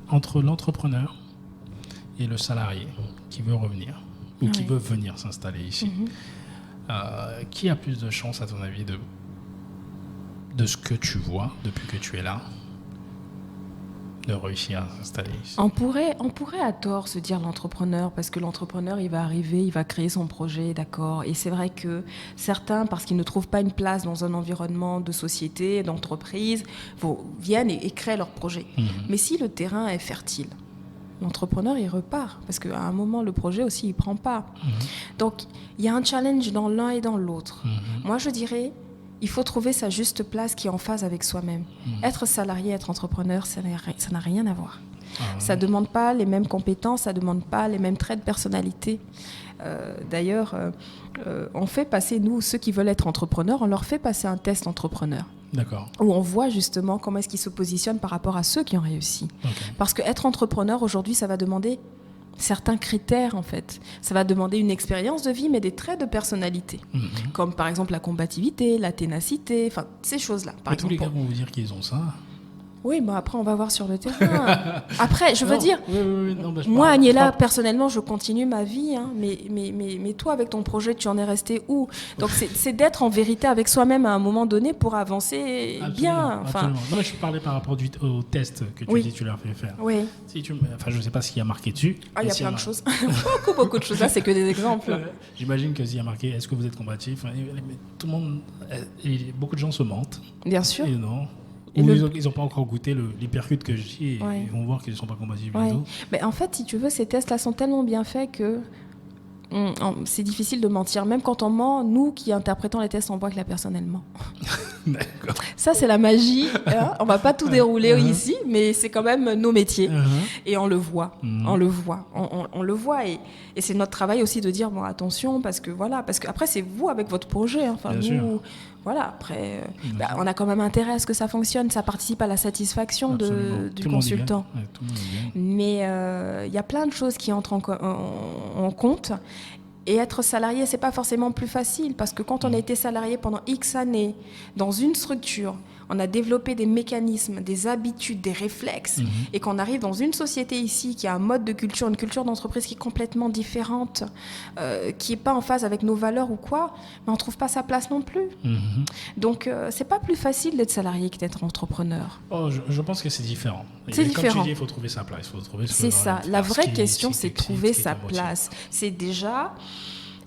entre l'entrepreneur et le salarié qui veut revenir ou qui veut venir s'installer ici, qui a plus de chances, à ton avis, de ce que tu vois depuis que tu es là, de réussir à s'installer ici? On pourrait à tort se dire l'entrepreneur, parce que l'entrepreneur, il va arriver, il va créer son projet, d'accord. Et c'est vrai que certains, parce qu'ils ne trouvent pas une place dans un environnement de société, d'entreprise, viennent et créent leur projet. Mais si le terrain est fertile, l'entrepreneur, il repart, parce qu'à un moment, le projet aussi, il ne prend pas. Donc, il y a un challenge dans l'un et dans l'autre. Moi, je dirais, il faut trouver sa juste place qui est en phase avec soi-même. Être salarié, être entrepreneur, ça n'a rien à voir. Ça ne demande pas les mêmes compétences, ça ne demande pas les mêmes traits de personnalité. D'ailleurs, on fait passer, nous, ceux qui veulent être entrepreneurs, on leur fait passer un test entrepreneur. D'accord. Où on voit justement comment est-ce qu'ils se positionnent par rapport à ceux qui ont réussi. Parce qu'être entrepreneur, aujourd'hui, ça va demander certains critères, en fait. Ça va demander une expérience de vie, mais des traits de personnalité. Comme par exemple la combativité, la ténacité, enfin, ces choses-là. Mais tous les gars vont vous dire qu'ils ont ça. Oui, bon, après, on va voir sur le terrain. Après, je veux dire, je moi, Agnella, personnellement, je continue ma vie, hein, mais toi, avec ton projet, tu en es resté où? Donc, c'est d'être en vérité avec soi-même à un moment donné pour avancer bien. Enfin, non, mais je parlais par rapport au test que tu dis, tu leur fais faire. Oui. Si je ne sais pas ce qu'il y a marqué dessus. Il y a plein de choses. beaucoup de choses. Là, c'est que des exemples. J'imagine que s'il y a marqué, est-ce que vous êtes combatif? Tout le monde, beaucoup de gens se mentent. Bien sûr. Et non. Ou ils n'ont pas encore goûté l'hypercute que je dis et ils vont voir qu'ils ne sont pas combatifs du tout. Mais en fait, si tu veux, ces tests-là sont tellement bien faits que c'est difficile de mentir. Même quand on ment, nous qui interprétons les tests, on voit que la personne, elle ment. D'accord. Ça, c'est la magie. Hein, on ne va pas tout dérouler ici, mais c'est quand même nos métiers. Et on le voit. On le voit. On le voit. Et c'est notre travail aussi de dire, bon, attention, parce qu'après, c'est vous avec votre projet. Hein. Enfin, bien sûr. Voilà, après, on a quand même intérêt à ce que ça fonctionne. Ça participe à la satisfaction du consultant. Mais il y a plein de choses qui entrent en compte. Et être salarié, c'est pas forcément plus facile, parce que quand on a été salarié pendant X années dans une structure, on a développé des mécanismes, des habitudes, des réflexes, et qu'on arrive dans une société ici qui a un mode de culture, une culture d'entreprise qui est complètement différente, qui n'est pas en phase avec nos valeurs ou quoi, mais on ne trouve pas sa place non plus. Donc, c'est pas plus facile d'être salarié que d'être entrepreneur. Oh, je pense que c'est différent. C'est différent. Comme tu dis, il faut trouver sa place. C'est ça. La vraie question, c'est trouver sa place. C'est déjà...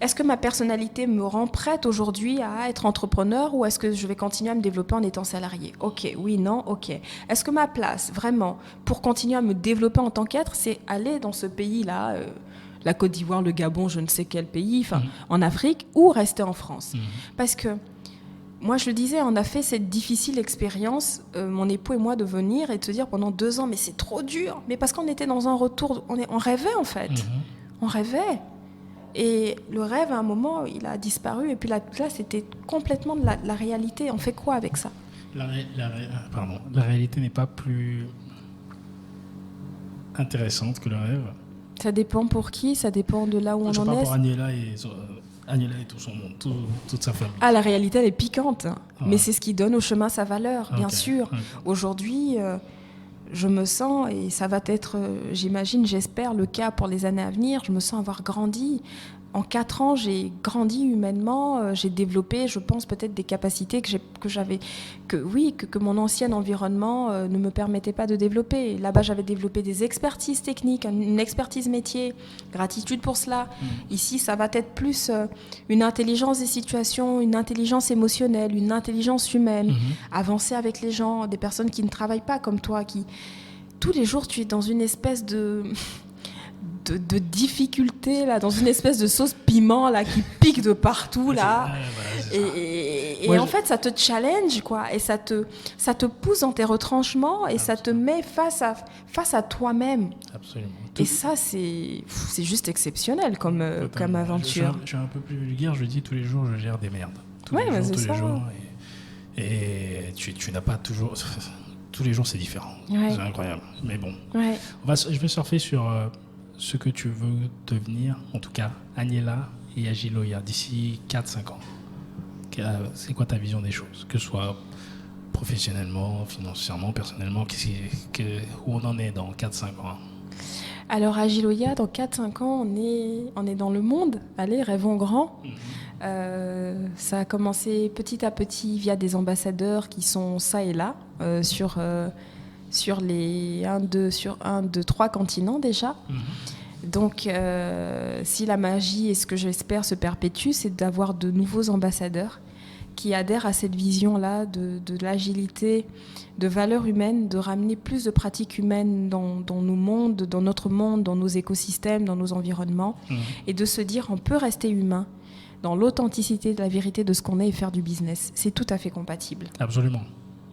Est-ce que ma personnalité me rend prête aujourd'hui à être entrepreneur ou est-ce que je vais continuer à me développer en étant salarié? Ok, oui, non, ok. Est-ce que ma place, vraiment, pour continuer à me développer en tant qu'être, c'est aller dans ce pays-là, la Côte d'Ivoire, le Gabon, je ne sais quel pays, en Afrique, ou rester en France? Parce que, moi, je le disais, on a fait cette difficile expérience, mon époux et moi, de venir et de se dire pendant 2 ans, mais c'est trop dur. Mais parce qu'on était dans un retour, on rêvait en fait. On rêvait. Et le rêve, à un moment, il a disparu. Et puis là c'était complètement de la réalité. On fait quoi avec ça? La réalité n'est pas plus intéressante que le rêve. Ça dépend pour qui, ça dépend de là où on en est. Je parle pour Agnella et tout son monde, toute sa famille. Ah, la réalité, elle est piquante. Mais c'est ce qui donne au chemin sa valeur, bien sûr. Aujourd'hui... je me sens, et ça va être, j'imagine, j'espère, le cas pour les années à venir, je me sens avoir grandi. En 4 ans, j'ai grandi humainement, j'ai développé, je pense, peut-être des capacités que mon ancien environnement ne me permettait pas de développer. Là-bas, j'avais développé des expertises techniques, une expertise métier, gratitude pour cela. Ici, ça va être plus une intelligence des situations, une intelligence émotionnelle, une intelligence humaine, avancer avec les gens, des personnes qui ne travaillent pas comme toi, qui, tous les jours, tu es dans une espèce de difficulté, là, dans une espèce de sauce piment là, qui pique de partout. Là. Et en fait, ça te challenge, quoi, et ça te pousse dans tes retranchements et ça te met face à toi-même. Absolument. Et ça, c'est juste exceptionnel comme aventure. Je suis un peu plus vulgaire, je dis tous les jours, je gère des merdes. Tous les jours. Et tu n'as pas toujours... Tous les jours, c'est différent. Ouais. C'est incroyable. Mais bon, je vais surfer sur... ce que tu veux devenir, en tout cas Agnella et Agiloya, d'ici 4-5 ans. C'est quoi ta vision des choses? Que ce soit professionnellement, financièrement, personnellement, où on en est dans 4-5 ans? Alors, Agiloya, dans 4-5 ans, on est dans le monde. Allez, rêvons grand. Ça a commencé petit à petit via des ambassadeurs qui sont ça et là, sur les 3 continents déjà. Donc, si la magie et ce que j'espère se perpétue, c'est d'avoir de nouveaux ambassadeurs qui adhèrent à cette vision-là de l'agilité, de valeurs humaines, de ramener plus de pratiques humaines dans nos mondes, dans notre monde, dans nos écosystèmes, dans nos environnements, et de se dire on peut rester humain dans l'authenticité de la vérité de ce qu'on est et faire du business. C'est tout à fait compatible. Absolument.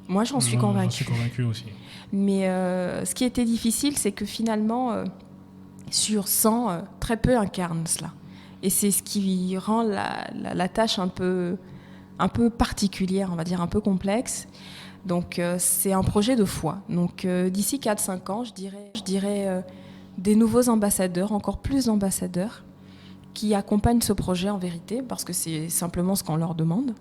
Moi, j'en suis convaincue. J'en suis convaincue aussi. Mais ce qui était difficile, c'est que finalement, sur 100, très peu incarnent cela. Et c'est ce qui rend la tâche un peu particulière, on va dire, un peu complexe. Donc, c'est un projet de foi. Donc, d'ici 4-5 ans, je dirais des nouveaux ambassadeurs, encore plus d'ambassadeurs, qui accompagnent ce projet en vérité, parce que c'est simplement ce qu'on leur demande.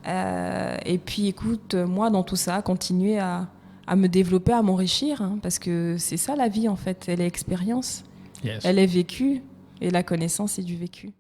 Et puis, écoute, moi, dans tout ça, continuer à me développer, à m'enrichir, hein, parce que c'est ça la vie, en fait. Elle est expérience, elle est vécue, et la connaissance est du vécu.